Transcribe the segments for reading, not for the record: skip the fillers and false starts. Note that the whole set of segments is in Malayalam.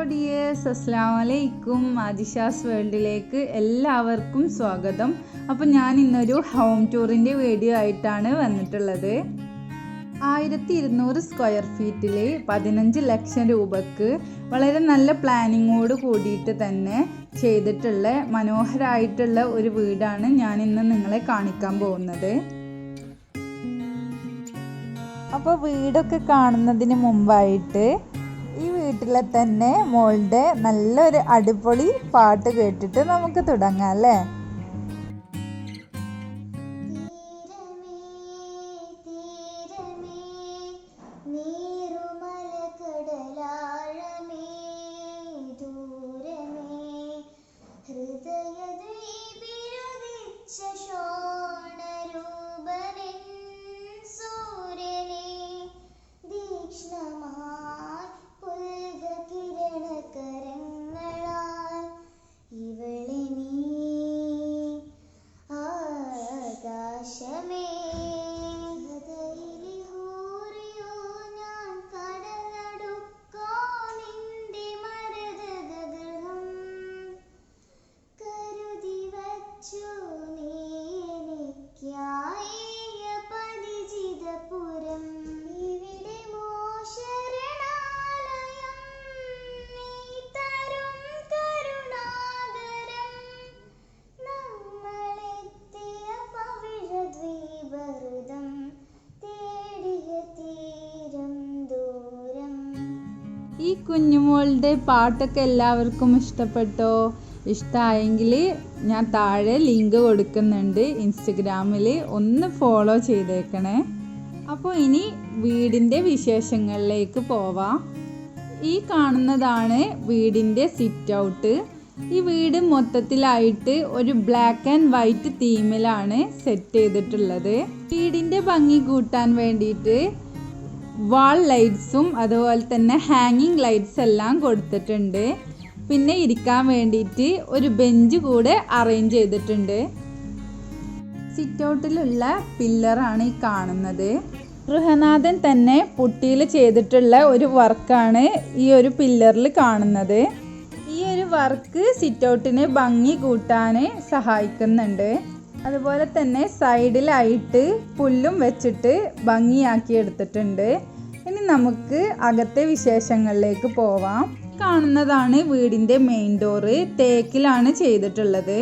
ഡിയേഴ്സ്, അസ്സലാമു അലൈക്കും. ആദിഷാസ് വേൾഡിലേക്ക് എല്ലാവർക്കും സ്വാഗതം. അപ്പോൾ ഞാൻ ഇന്നൊരു ഹോം ടൂറിൻ്റെ വീഡിയോ ആയിട്ടാണ് വന്നിട്ടുള്ളത്. 1200 സ്ക്വയർ ഫീറ്റിൽ 15 ലക്ഷം രൂപക്ക് വളരെ നല്ല പ്ലാനിങ്ങോട് കൂടിയിട്ട് തന്നെ ചെയ്തിട്ടുള്ള മനോഹരമായിട്ടുള്ള ഒരു വീടാണ് ഞാൻ ഇന്ന് നിങ്ങളെ കാണിക്കാൻ പോകുന്നത്. അപ്പോൾ വീടൊക്കെ കാണുന്നതിന് മുമ്പായിട്ട് ഈ വീട്ടിലെ തന്നെ മോളുടെ നല്ലൊരു അടിപൊളി പാട്ട് കേട്ടിട്ട് നമുക്ക് തുടങ്ങാം അല്ലേ. ഈ കുഞ്ഞുമോളുടെ പാട്ടൊക്കെ എല്ലാവർക്കും ഇഷ്ടപ്പെട്ടോ? ഇഷ്ടമായെങ്കിൽ ഞാൻ താഴെ ലിങ്ക് കൊടുക്കുന്നുണ്ട്, ഇൻസ്റ്റഗ്രാമിൽ ഒന്ന് ഫോളോ ചെയ്തേക്കണേ. അപ്പോൾ ഇനി വീടിൻ്റെ വിശേഷങ്ങളിലേക്ക് പോവാം. ഈ കാണുന്നതാണ് വീടിൻ്റെ സിറ്റ് ഔട്ട്. ഈ വീട് മൊത്തത്തിലായിട്ട് ഒരു ബ്ലാക്ക് ആൻഡ് വൈറ്റ് തീമിലാണ് സെറ്റ് ചെയ്തിട്ടുള്ളത്. വീടിൻ്റെ ഭംഗി കൂട്ടാൻ വേണ്ടിയിട്ട് വാൾ ലൈറ്റ്സും അതുപോലെ തന്നെ ഹാങ്ങിങ് ലൈറ്റ്സ് എല്ലാം കൊടുത്തിട്ടുണ്ട്. പിന്നെ ഇരിക്കാൻ വേണ്ടിയിട്ട് ഒരു ബെഞ്ച് കൂടെ അറേഞ്ച് ചെയ്തിട്ടുണ്ട്. സിറ്റ് ഔട്ടിലുള്ള പില്ലറാണ് ഈ കാണുന്നത്. ഗൃഹനാഥൻ തന്നെ പുട്ടിയിൽ ചെയ്തിട്ടുള്ള ഒരു വർക്കാണ് ഈ ഒരു പില്ലറിൽ കാണുന്നത്. ഈ ഒരു വർക്ക് സിറ്റ് ഔട്ടിന് ഭംഗി കൂട്ടാൻ സഹായിക്കുന്നുണ്ട്. അതുപോലെ തന്നെ സൈഡിലായിട്ട് പുല്ലും വെച്ചിട്ട് ഭംഗിയാക്കി എടുത്തിട്ടുണ്ട്. ഇനി നമുക്ക് അകത്തെ വിശേഷങ്ങളിലേക്ക് പോവാം. കാണുന്നതാണ് വീടിൻ്റെ മെയിൻ ഡോറ്. തേക്കിലാണ് ചെയ്തിട്ടുള്ളത്.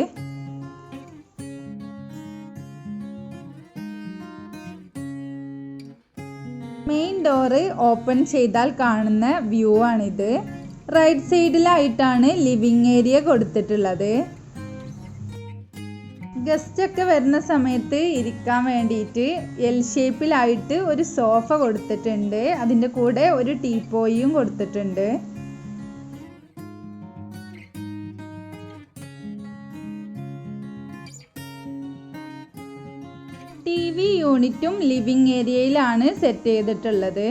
മെയിൻ ഡോറ് ഓപ്പൺ ചെയ്താൽ കാണുന്ന വ്യൂ ആണിത്. റൈറ്റ് സൈഡിലായിട്ടാണ് ലിവിങ് ഏരിയ കൊടുത്തിട്ടുള്ളത്. ഗസ്റ്റ് ഒക്കെ വരുന്ന സമയത്ത് ഇരിക്കാൻ വേണ്ടിയിട്ട് എൽ ഷേപ്പിലായിട്ട് ഒരു സോഫ കൊടുത്തിട്ടുണ്ട്. അതിൻ്റെ കൂടെ ഒരു ടീപ്പോയും കൊടുത്തിട്ടുണ്ട്. TV യൂണിറ്റും ലിവിങ് ഏരിയയിലാണ് സെറ്റ് ചെയ്തിട്ടുള്ളത്.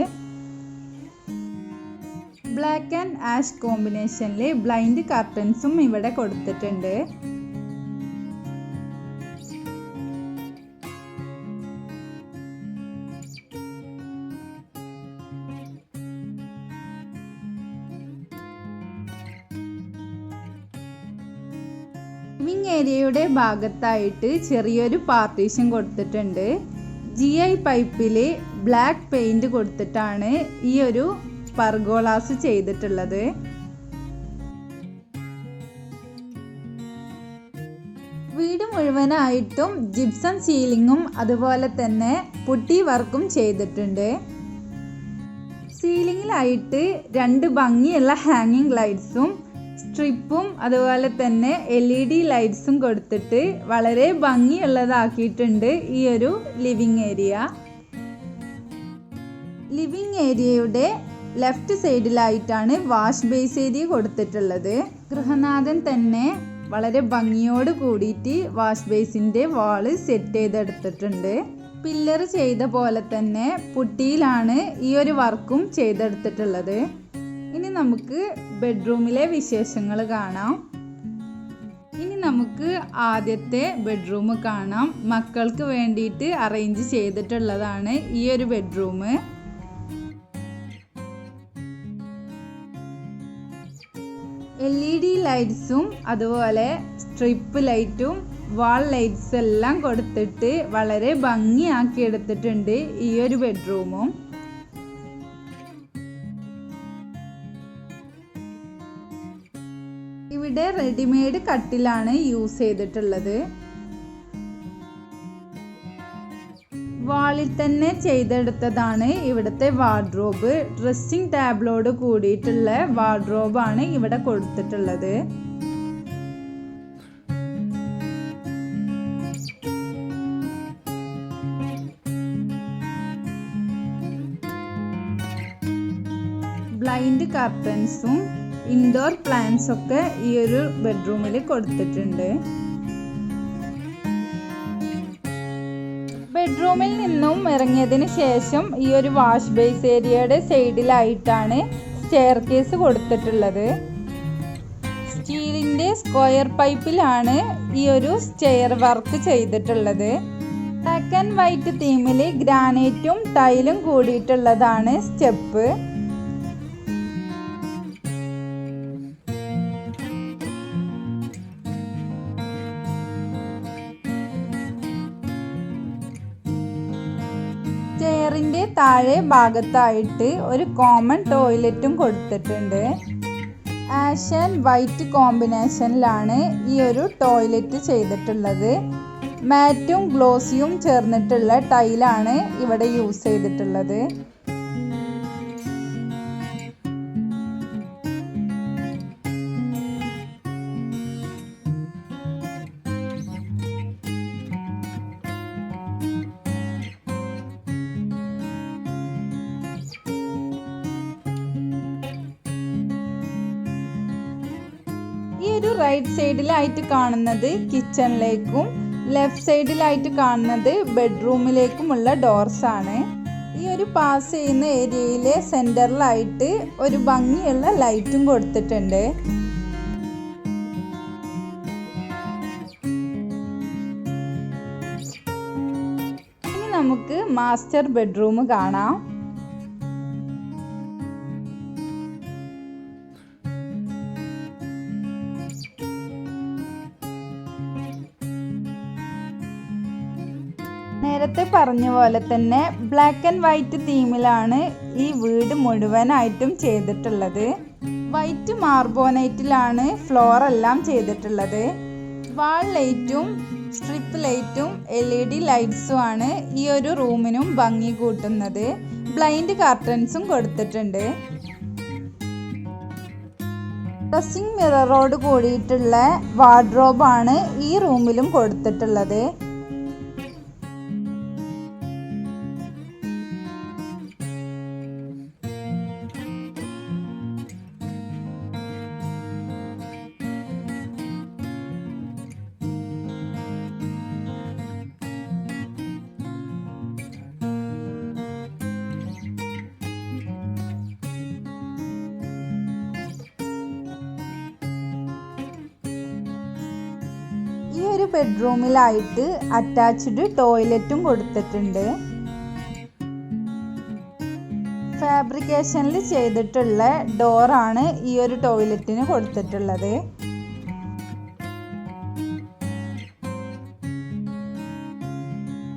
ബ്ലാക്ക് ആൻഡ് ആഷ് കോമ്പിനേഷനിൽ ബ്ലൈൻഡ് കർട്ടൻസും ഇവിടെ കൊടുത്തിട്ടുണ്ട്. ലിവിങ് ഏരിയയുടെ ഭാഗത്തായിട്ട് ചെറിയൊരു പാർട്ടീഷൻ കൊടുത്തിട്ടുണ്ട്. GI പൈപ്പിൽ ബ്ലാക്ക് പെയിന്റ് കൊടുത്തിട്ടാണ് ഈ ഒരു പർഗോളാസ് ചെയ്തിട്ടുള്ളത്. വീട് മുഴുവനായിട്ടും ജിപ്സം സീലിങ്ങും അതുപോലെ തന്നെ പുട്ടി വർക്കും ചെയ്തിട്ടുണ്ട്. സീലിങ്ങിലായിട്ട് 2 ഭംഗിയുള്ള ഹാങ്ങിങ് ലൈറ്റ്സും സ്ട്രിപ്പും അതുപോലെ തന്നെ LED ലൈറ്റ്സും കൊടുത്തിട്ട് വളരെ ഭംഗിയുള്ളതാക്കിയിട്ടുണ്ട് ഈ ഒരു ലിവിങ് ഏരിയ. ലിവിങ് ഏരിയയുടെ ലെഫ്റ്റ് സൈഡിലായിട്ടാണ് വാഷ് ബേസ് ഏരിയ കൊടുത്തിട്ടുള്ളത്. ഗൃഹനാഥൻ തന്നെ വളരെ ഭംഗിയോട് കൂടിയിട്ട് വാഷ് ബേസിൻ്റെ വാള് സെറ്റ് ചെയ്തെടുത്തിട്ടുണ്ട്. പില്ലർ ചെയ്ത പോലെ തന്നെ പുട്ടിയിലാണ് ഈ ഒരു വർക്കും ചെയ്തെടുത്തിട്ടുള്ളത്. ഇനി നമുക്ക് ബെഡ്റൂമിലെ വിശേഷങ്ങൾ കാണാം. ഇനി നമുക്ക് ആദ്യത്തെ ബെഡ്റൂം കാണാം. മക്കൾക്ക് വേണ്ടിയിട്ട് അറേഞ്ച് ചെയ്തിട്ടുള്ളതാണ് ഈ ഒരു ബെഡ്റൂം. LED ലൈറ്റ്സും അതുപോലെ സ്ട്രിപ്പ് ലൈറ്റും വാൾ ലൈറ്റ്സ് എല്ലാം കൊടുത്തിട്ട് വളരെ ഭംഗിയാക്കി എടുത്തിട്ടുണ്ട് ഈ ഒരു ബെഡ്റൂമും. ഇവിടെ റെഡിമെയ്ഡ് കട്ടിലാണ് യൂസ് ചെയ്തിട്ടുള്ളത്. വാളിൽ തന്നെ ചെയ്തെടുത്തതാണ് ഇവിടുത്തെ വാർഡ്രോബ്. ഡ്രസ്സിംഗ് ടാബിളോട് കൂടിയിട്ടുള്ള വാർഡ്രോബാണ് ഇവിടെ കൊടുത്തിട്ടുള്ളത്. ബ്ലൈൻഡ് കർട്ടൻസും ഇൻഡോർ പ്ലാന്റ്സ് ഒക്കെ ഈ ഒരു ബെഡ്റൂമിൽ കൊടുത്തിട്ടുണ്ട്. ബെഡ്റൂമിൽ നിന്നും ഇറങ്ങിയതിന് ശേഷം ഈ ഒരു വാഷ് ബേസ് ഏരിയയുടെ സൈഡിലായിട്ടാണ് സ്റ്റെയർ കേസ് കൊടുത്തിട്ടുള്ളത്. സ്റ്റീലിൻ്റെ സ്ക്വയർ പൈപ്പിലാണ് ഈ ഒരു സ്റ്റെയർ വർക്ക് ചെയ്തിട്ടുള്ളത്. ബ്ലാക്ക് ആൻഡ് വൈറ്റ് തീമിൽ ഗ്രാനൈറ്റും ടൈലും കൂടിയിട്ടുള്ളതാണ് സ്റ്റെപ്പ്. സ്റ്റെയറിൻ്റെ താഴെ ഭാഗത്തായിട്ട് ഒരു കോമൺ ടോയ്ലറ്റും കൊടുത്തിട്ടുണ്ട്. ആഷ് ആൻഡ് വൈറ്റ് കോമ്പിനേഷനിലാണ് ഈ ഒരു ടോയ്ലറ്റ് ചെയ്തിട്ടുള്ളത്. മാറ്റും ഗ്ലോസിയും ചേർന്നിട്ടുള്ള ടൈലാണ് ഇവിടെ യൂസ് ചെയ്തിട്ടുള്ളത്. ഈ ഒരു റൈറ്റ് സൈഡിലായിട്ട് കാണുന്നത് കിച്ചണിലേക്കും ലെഫ്റ്റ് സൈഡിലായിട്ട് കാണുന്നത് ബെഡ്റൂമിലേക്കുമുള്ള ഡോർസ് ആണ്. ഈ ഒരു പാസ് ചെയ്യുന്ന ഏരിയയിലെ സെൻറ്ററിലായിട്ട് ഒരു ഭംഗിയുള്ള ലൈറ്റും കൊടുത്തിട്ടുണ്ട്. ഇനി നമുക്ക് മാസ്റ്റർ ബെഡ്റൂം കാണാം. നേരത്തെ പറഞ്ഞ പോലെ തന്നെ ബ്ലാക്ക് ആൻഡ് വൈറ്റ് തീമിലാണ് ഈ വീട് മുഴുവനായിട്ടും ചെയ്തിട്ടുള്ളത്. വൈറ്റ് മാർബോണൈറ്റിലാണ് ഫ്ലോർ എല്ലാം ചെയ്തിട്ടുള്ളത്. വാൾ ലൈറ്റും സ്ട്രിപ്പ് ലൈറ്റും LED ലൈറ്റ്സും ആണ് ഈ ഒരു റൂമിനും ഭംഗി കൂട്ടുന്നത്. ബ്ലൈൻഡ് കർട്ടൻസും കൊടുത്തിട്ടുണ്ട്. ഡ്രസ്സിംഗ് മിററോട് കൂടിയിട്ടുള്ള വാർഡ്രോബാണ് ഈ റൂമിലും കൊടുത്തിട്ടുള്ളത്. ഈ ഒരു ബെഡ്റൂമിലായിട്ട് അറ്റാച്ച്ഡ് ടോയ്ലറ്റും കൊടുത്തിട്ടുണ്ട്. ഫാബ്രിക്കേഷനിൽ ചെയ്തിട്ടുള്ള ഡോറാണ് ഈ ഒരു ടോയ്ലറ്റിന് കൊടുത്തിട്ടുള്ളത്.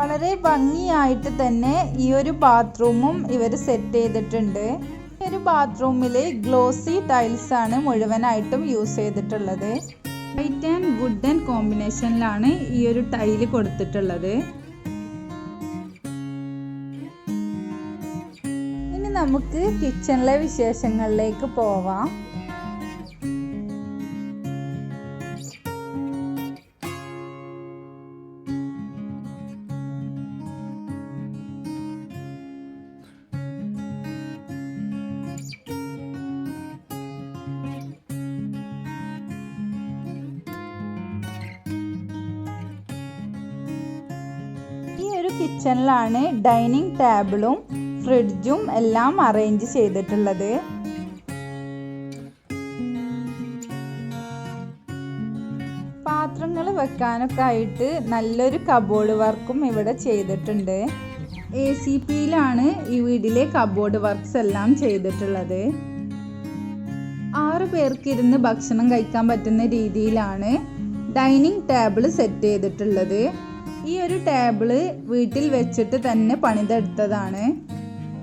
വളരെ ഭംഗിയായിട്ട് തന്നെ ഈ ഒരു ബാത്റൂമും ഇവർ സെറ്റ് ചെയ്തിട്ടുണ്ട്. ഈ ഒരു ബാത്റൂമിൽ ഗ്ലോസി ടൈൽസ് ആണ് മുഴുവനായിട്ടും യൂസ് ചെയ്തിട്ടുള്ളത്. വൈറ്റ് ആൻഡ് വുഡൻ കോമ്പിനേഷനിലാണ് ഈ ഒരു ടൈല് കൊടുത്തിട്ടുള്ളത്. ഇനി നമുക്ക് കിച്ചണിലെ വിശേഷങ്ങളിലേക്ക് പോവാം. കിച്ചണിലാണ് ഡൈനിങ് ടേബിളും ഫ്രിഡ്ജും എല്ലാം അറേഞ്ച് ചെയ്തിട്ടുള്ളത്. പാത്രങ്ങൾ വെക്കാനൊക്കെ ആയിട്ട് നല്ലൊരു കബോർഡ് വർക്കും ഇവിടെ ചെയ്തിട്ടുണ്ട്. ACPയിലാണ് ഈ വീട്ടിലെ കബോർഡ് വർക്ക്സ് എല്ലാം ചെയ്തിട്ടുള്ളത്. 6 പേർക്ക് ഇരുന്ന് ഭക്ഷണം കഴിക്കാൻ പറ്റുന്ന രീതിയിലാണ് ഡൈനിങ് ടേബിൾ സെറ്റ് ചെയ്തിട്ടുള്ളത്. ഈ ഒരു ടേബിള് വീട്ടിൽ വെച്ചിട്ട് തന്നെ പണിതെടുത്തതാണ്.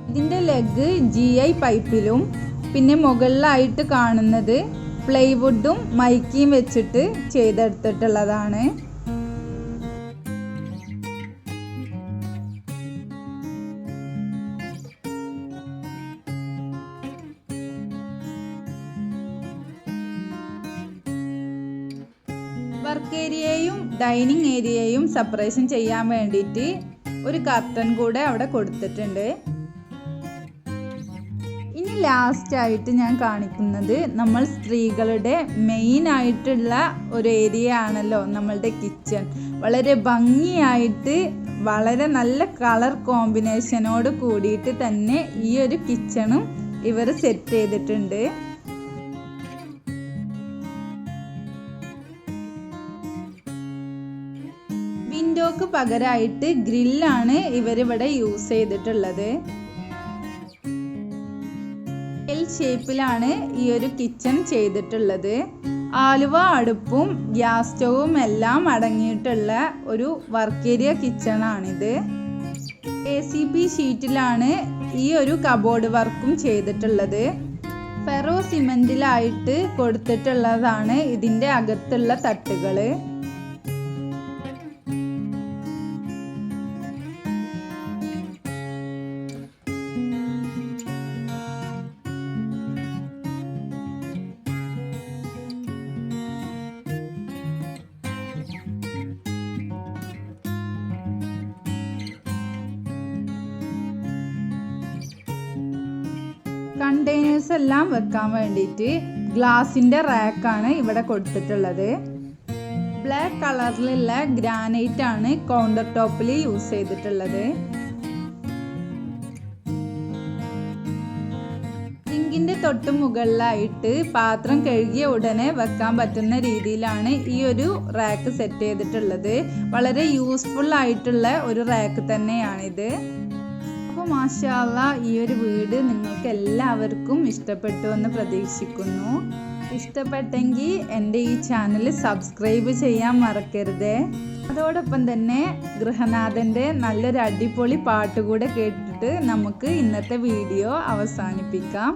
ഇതിൻ്റെ ലെഗ് GI പൈപ്പിലും പിന്നെ മുകളിലായിട്ട് കാണുന്നത് പ്ലൈവുഡും മൈക്കിയും വെച്ചിട്ട് ചെയ്തെടുത്തിട്ടുള്ളതാണ്. വർക്ക് ഏരിയയും ഡൈനിങ് ഏരിയയും സെപ്പറേഷൻ ചെയ്യാൻ വേണ്ടിയിട്ട് ഒരു കർട്ടൻ കൂടെ അവിടെ കൊടുത്തിട്ടുണ്ട്. ഇനി ലാസ്റ്റ് ആയിട്ട് ഞാൻ കാണിക്കുന്നത് നമ്മൾ സ്ത്രീകളുടെ മെയിൻ ആയിട്ടുള്ള ഒരു ഏരിയ ആണല്ലോ നമ്മളുടെ കിച്ചൺ. വളരെ ഭംഗിയായിട്ട് വളരെ നല്ല കളർ കോമ്പിനേഷനോട് കൂടിയിട്ട് തന്നെ ഈ ഒരു കിച്ചണും ഇവർ സെറ്റ് ചെയ്തിട്ടുണ്ട്. വിൻഡോക്ക് പകരമായിട്ട് ഗ്രില്ലാണ് ഇവരിവിടെ യൂസ് ചെയ്തിട്ടുള്ളത്. എൽ ഷേപ്പിലാണ് ഈ ഒരു കിച്ചൺ ചെയ്തിട്ടുള്ളത്. ആലുവ അടുപ്പും ഗ്യാസ് സ്റ്റവും എല്ലാം അടങ്ങിയിട്ടുള്ള ഒരു വർക്ക് ഏരിയ കിച്ചണാണിത്. ACP ഷീറ്റിലാണ് ഈ ഒരു കബോർഡ് വർക്കും ചെയ്തിട്ടുള്ളത്. ഫെറോ സിമെന്റിലായിട്ട് കൊടുത്തിട്ടുള്ളതാണ് ഇതിൻ്റെ അകത്തുള്ള തട്ടുകൾ. കണ്ടെയ്നേഴ്സ് എല്ലാം വെക്കാൻ വേണ്ടിയിട്ട് ഗ്ലാസിൻ്റെ റാക്കാണ് ഇവിടെ കൊടുത്തിട്ടുള്ളത്. ബ്ലാക്ക് കളറിലുള്ള ഗ്രാനൈറ്റ് ആണ് കൗണ്ടർ ടോപ്പിൽ യൂസ് ചെയ്തിട്ടുള്ളത്. സിങ്കിൻ്റെ തൊട്ട് മുകളിലായിട്ട് പാത്രം കഴുകിയ ഉടനെ വെക്കാൻ പറ്റുന്ന രീതിയിലാണ് ഈ ഒരു റാക്ക് സെറ്റ് ചെയ്തിട്ടുള്ളത്. വളരെ യൂസ്ഫുൾ ആയിട്ടുള്ള ഒരു റാക്ക് തന്നെയാണിത്. അപ്പോൾ മാഷാ അല്ലാഹ് ഈ ഒരു വീട് നിങ്ങൾക്ക് എല്ലാവർക്കും ഇഷ്ടപ്പെട്ടു എന്ന് പ്രതീക്ഷിക്കുന്നു. ഇഷ്ടപ്പെട്ടെങ്കിൽ എൻ്റെ ഈ ചാനൽ സബ്സ്ക്രൈബ് ചെയ്യാൻ മറക്കരുത്. അതോടൊപ്പം തന്നെ ഗൃഹനാഥൻ്റെ നല്ലൊരു അടിപൊളി പാട്ട് കൂടെ കേട്ടിട്ട് നമുക്ക് ഇന്നത്തെ വീഡിയോ അവസാനിപ്പിക്കാം.